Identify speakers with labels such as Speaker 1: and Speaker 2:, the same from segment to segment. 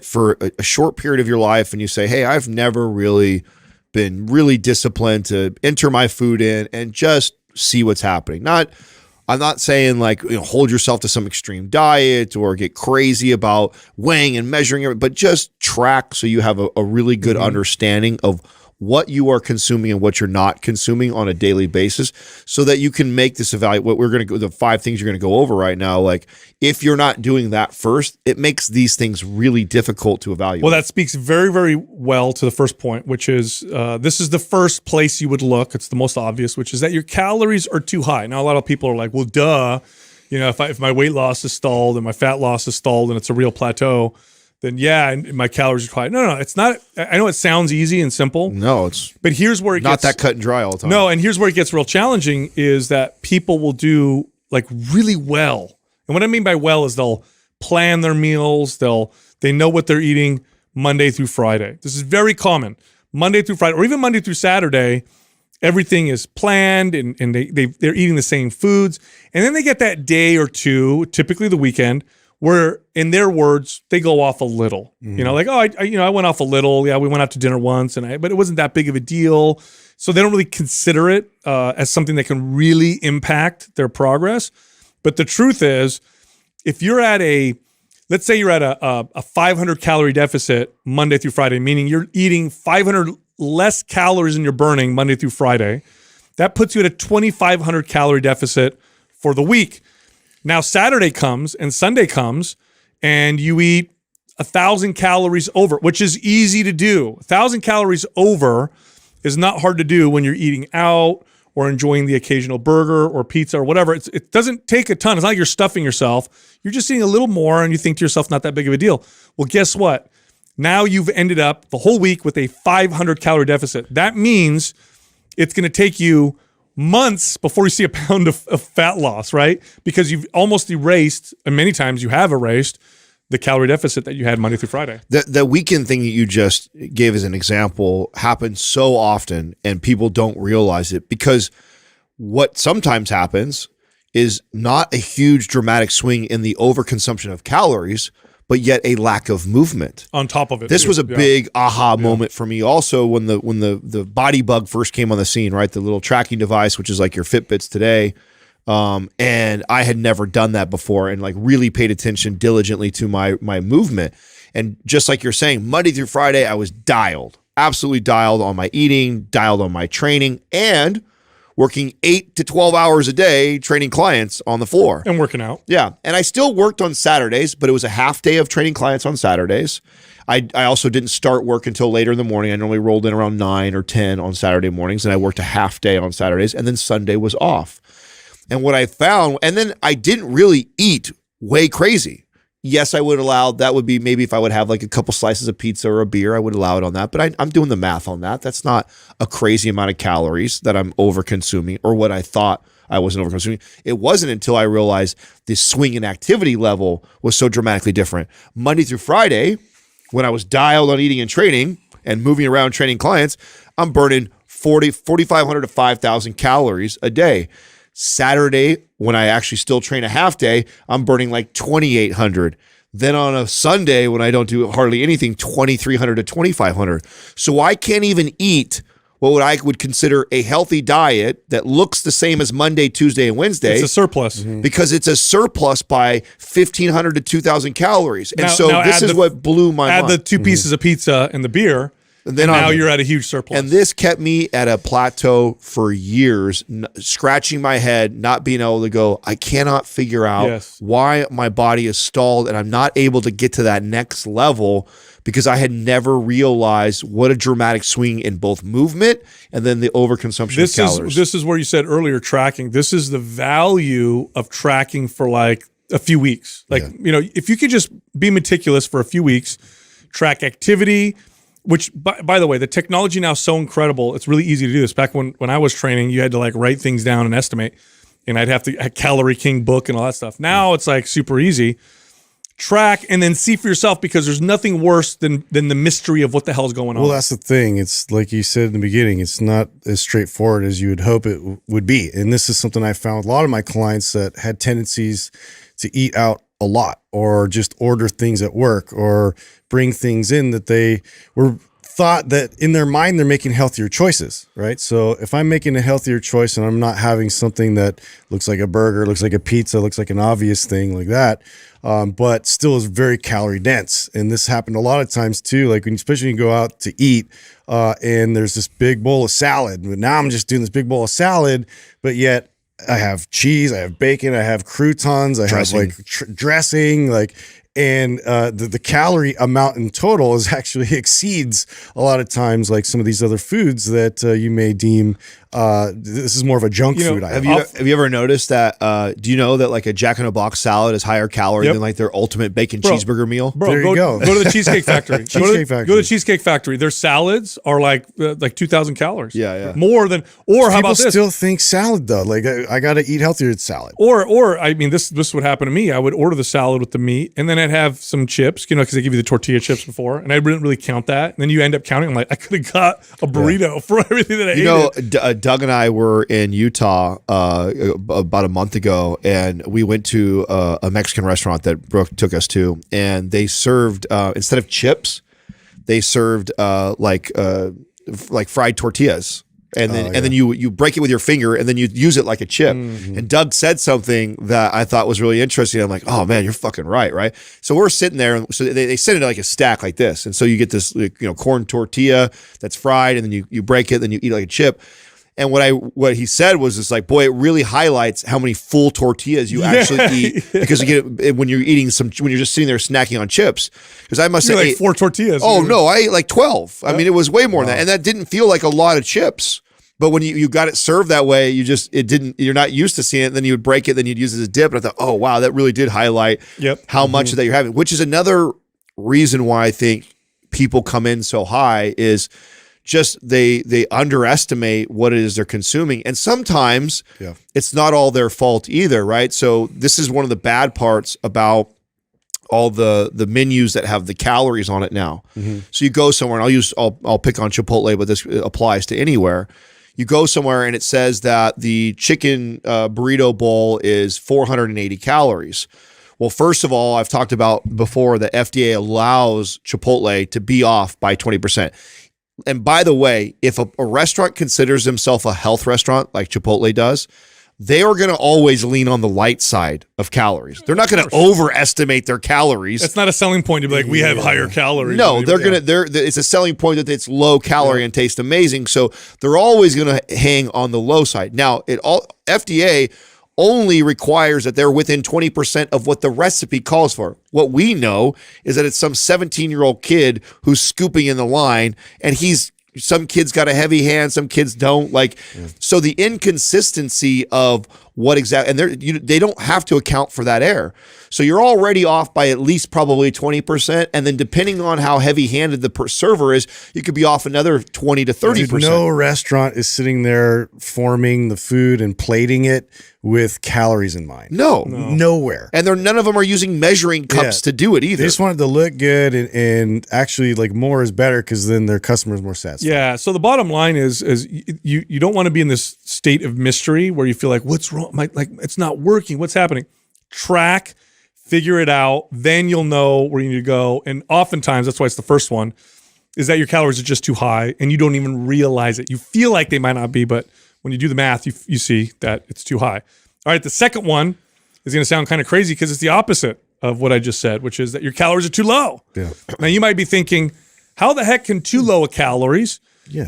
Speaker 1: for a short period of your life and you say, hey, I've never really been really disciplined to enter my food in and just see what's happening. I'm not saying like, hold yourself to some extreme diet or get crazy about weighing and measuring it, but just track so you have a really good understanding of what you are consuming and what you're not consuming on a daily basis so that you can make this evaluate what we're going to go, the 5 things you're going to go over right now. Like if you're not doing that first, it makes these things really difficult to evaluate.
Speaker 2: Well, that speaks very, very well to the first point, which is this is the first place you would look. It's the most obvious, which is that your calories are too high. Now, a lot of people are like, well, duh, if my weight loss is stalled and my fat loss is stalled and it's a real plateau, then yeah, and my calories are high. No, it's not. I know it sounds easy and simple.
Speaker 1: No,
Speaker 2: but here's where it
Speaker 1: not
Speaker 2: gets
Speaker 1: that cut and dry all the time.
Speaker 2: No, and here's where it gets real challenging is that people will do like really well. And what I mean by well is they'll plan their meals. They know what they're eating Monday through Friday. This is very common. Monday through Friday, or even Monday through Saturday, everything is planned and they're eating the same foods. And then they get that day or two, typically the weekend, where in their words, they go off a little, like, oh, I went off a little. Yeah, we went out to dinner once but it wasn't that big of a deal. So they don't really consider it as something that can really impact their progress. But the truth is, if you're at let's say you're at a 500 calorie deficit Monday through Friday, meaning you're eating 500 less calories than you're burning Monday through Friday, that puts you at a 2,500 calorie deficit for the week. Now Saturday comes and Sunday comes and you eat 1,000 calories over, which is easy to do. 1,000 calories over is not hard to do when you're eating out or enjoying the occasional burger or pizza or whatever. It doesn't take a ton. It's not like you're stuffing yourself. You're just eating a little more and you think to yourself, not that big of a deal. Well, guess what? Now you've ended up the whole week with a 500 calorie deficit. That means it's going to take you months before you see a pound of fat loss, right? Because you've almost erased, and many times you have erased, the calorie deficit that you had Monday through Friday.
Speaker 1: The weekend thing that you just gave as an example happens so often and people don't realize it because what sometimes happens is not a huge dramatic swing in the overconsumption of calories, but yet a lack of movement.
Speaker 2: On top of it.
Speaker 1: This was a big aha moment for me also when the body bug first came on the scene, right? The little tracking device, which is like your Fitbits today. And I had never done that before and like really paid attention diligently to my movement. And just like you're saying, Monday through Friday, I was dialed, absolutely dialed on my eating, dialed on my training, and working 8 to 12 hours a day training clients on the floor.
Speaker 2: And working out.
Speaker 1: Yeah. And I still worked on Saturdays, but it was a half day of training clients on Saturdays. I also didn't start work until later in the morning. I normally rolled in around 9 or 10 on Saturday mornings, and I worked a half day on Saturdays, and then Sunday was off. And what I found, and then I didn't really eat way crazy. Yes, I would allow, that would be maybe if I would have like a couple slices of pizza or a beer, I would allow it on that. But I'm doing the math on that. That's not a crazy amount of calories that I'm over consuming or what I thought I wasn't over consuming. It wasn't until I realized the swing in activity level was so dramatically different. Monday through Friday, when I was dialed on eating and training and moving around training clients, I'm burning 4,500 to 5,000 calories a day. Saturday, when I actually still train a half day, I'm burning like 2,800. Then on a Sunday, when I don't do hardly anything, 2,300 to 2,500. So I can't even eat what I would consider a healthy diet that looks the same as Monday, Tuesday, and Wednesday.
Speaker 2: It's a surplus.
Speaker 1: Because it's a surplus by 1,500 to 2,000 calories. And this is what blew my mind.
Speaker 2: Add the 2 pieces of pizza and the beer. And then now you're at a huge surplus.
Speaker 1: And this kept me at a plateau for years, scratching my head, not being able to go, I cannot figure out why my body is stalled and I'm not able to get to that next level because I had never realized what a dramatic swing in both movement and then the overconsumption of calories.
Speaker 2: This is where you said earlier, tracking. This is the value of tracking for like a few weeks. Like, if you could just be meticulous for a few weeks, track activity, which, by the way, the technology now is so incredible. It's really easy to do this. Back when I was training, you had to like write things down and estimate, and I'd have to a Calorie King book and all that stuff. Now it's like super easy. Track and then see for yourself because there's nothing worse than the mystery of what the hell's going on.
Speaker 3: Well, that's the thing. It's like you said in the beginning, it's not as straightforward as you would hope it would be. And this is something I found with a lot of my clients that had tendencies to eat out a lot, or just order things at work, or bring things in that they were thought that in their mind they're making healthier choices, right? So if I'm making a healthier choice and I'm not having something that looks like a burger, looks like a pizza, looks like an obvious thing like that, but still is very calorie dense. And this happened a lot of times too, like especially when you go out to eat and there's this big bowl of salad. But now I'm just doing this big bowl of salad, but yet I have cheese, I have bacon, I have croutons, I have like dressing, like, and the calorie amount in total is actually exceeds a lot of times like some of these other foods that you may deem this is more of a junk food item.
Speaker 1: Have you ever noticed that? Do you know that like a Jack in a Box salad is higher calorie than like their ultimate bacon cheeseburger meal?
Speaker 2: Bro,
Speaker 3: there you go.
Speaker 2: Go to the Cheesecake Factory.
Speaker 3: Factory.
Speaker 2: Go to the Cheesecake Factory. Their salads are like 2,000 calories.
Speaker 1: Yeah.
Speaker 2: More than. Or how about this?
Speaker 3: People still think salad though. Like I got to eat healthier salad.
Speaker 2: Or I mean, this would happen to me. I would order the salad with the meat, and then I'd have some chips, because they give you the tortilla chips before, and I didn't really count that. And then you end up counting. I'm like, I could have got a burrito for everything that I ate.
Speaker 1: Doug and I were in Utah about a month ago, and we went to a Mexican restaurant that Brooke took us to, and they served instead of chips, they served like fried tortillas. And then you break it with your finger, and then you use it like a chip. Mm-hmm. And Doug said something that I thought was really interesting. I'm like, oh man, you're fucking right? So we're sitting there, and so they send it like a stack like this, and so you get this corn tortilla that's fried, and then you break it, then you eat it like a chip. And what he said was just like, boy, it really highlights how many full tortillas you actually eat, because you get it when you're eating when you're just sitting there snacking on chips. Because I must say,
Speaker 2: like 4 tortillas.
Speaker 1: Oh no, I ate like 12. I mean, it was way more than that, and that didn't feel like a lot of chips. But when you got it served that way, you're not used to seeing it. And then you would break it, then you'd use it as a dip. And I thought, oh wow, that really did highlight how much of that you're having. Which is another reason why I think people come in so high is just they underestimate what it is they're consuming. And sometimes it's not all their fault either, right? So this is one of the bad parts about all the menus that have the calories on it now. Mm-hmm. So you go somewhere, and I'll pick on Chipotle, but this applies to anywhere. You go somewhere and it says that the chicken burrito bowl is 480 calories. Well, first of all, I've talked about before that FDA allows Chipotle to be off by 20%. And by the way, if a restaurant considers themselves a health restaurant like Chipotle does, they are going to always lean on the light side of calories. They're not going to overestimate their calories.
Speaker 2: It's not a selling point to be like, we have higher calories.
Speaker 1: No, it's a selling point that it's low calorie and tastes amazing. So they're always going to hang on the low side. Now, FDA only requires that they're within 20% of what the recipe calls for. What we know is that it's some 17-year-old kid who's scooping in the line, and some kids got a heavy hand, some kids don't. So the inconsistency of what exactly, and they don't have to account for that error. So you're already off by at least probably 20%, and then depending on how heavy-handed the server is, you could be off another 20 to 30%.
Speaker 3: No restaurant is sitting there forming the food and plating it with calories in mind.
Speaker 1: No.
Speaker 3: Nowhere.
Speaker 1: And none of them are using measuring cups to do it either.
Speaker 3: They just want it to look good, and actually like more is better because then their customer's more satisfied.
Speaker 2: Yeah. So the bottom line is you don't want to be in this state of mystery where you feel like, what's wrong? Like it's not working. What's happening? Track, figure it out. Then you'll know where you need to go. And oftentimes, that's why it's the first one, is that your calories are just too high and you don't even realize it. You feel like they might not be, but when you do the math, you see that it's too high. All right, the second one is going to sound kind of crazy because it's the opposite of what I just said, which is that your calories are too low. Yeah. Now, you might be thinking, how the heck can too low of calories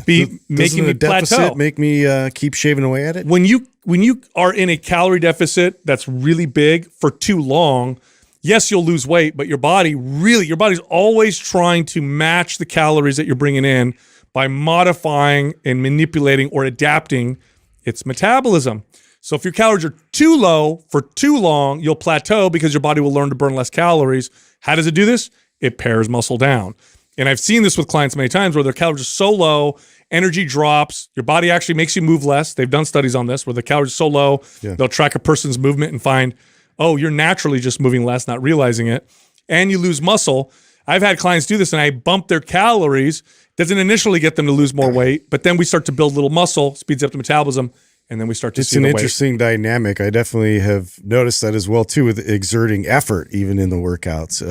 Speaker 2: be making me plateau?
Speaker 3: Make me keep shaving away at it?
Speaker 2: When you are in a calorie deficit that's really big for too long, yes, you'll lose weight, but your body's always trying to match the calories that you're bringing in by modifying and manipulating or adapting its metabolism. So if your calories are too low for too long, you'll plateau because your body will learn to burn less calories. How does it do this? It pares muscle down. And I've seen this with clients many times where their calories are so low, energy drops, your body actually makes you move less. They've done studies on this where the calories are so low, they'll track a person's movement and find, oh, you're naturally just moving less, not realizing it. And you lose muscle. I've had clients do this and I bump their calories. Doesn't initially get them to lose more weight, but then we start to build little muscle, speeds up the metabolism, and then we start to
Speaker 3: It's
Speaker 2: see
Speaker 3: an
Speaker 2: the weight.
Speaker 3: interesting dynamic. I definitely have noticed that as well too, with exerting effort even in the workouts.